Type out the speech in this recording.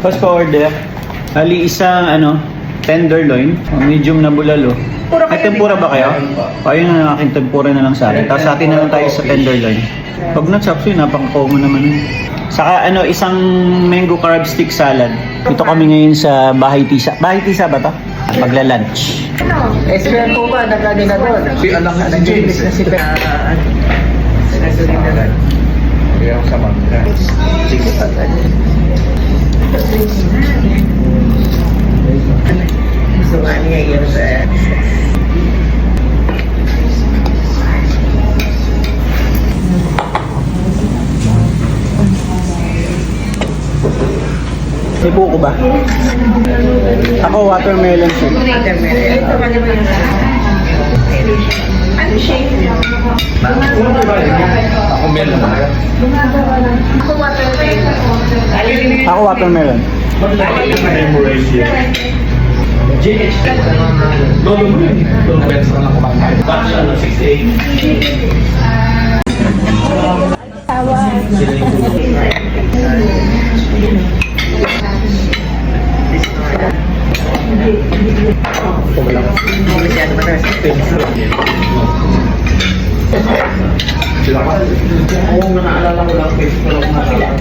Fast pa-order. Ali, isang tenderloin, medium na bulalo. May tempura ba kayo? O, ayun na aking tempura na lang sa akin. Tapos sa atin na lang tayo sa tenderloin. Pag na-chopsuey, napaka-common naman yun. Saka isang mango crab stick salad. Dito kami ngayon sa Bahay Tisa. Bahay Tisa ba to? Magla-lunch. SPR po ba? Nagkagin na doon. Nag-James na si Pera. Kaya ako sa mga. Sige pa. Gusto nga niya yun sa... May buko ba? Ako, watermelon siya. Ito ka naman yung... Ano shake? Ako meron na. Ako watermelon. Ako, watermelon. Lolo mo yun. Lolo Benz ka lang kumakain. Batch 68. Masyado ba tayo? Sila ka? Oo, naalala ko lang. Facebook ko lang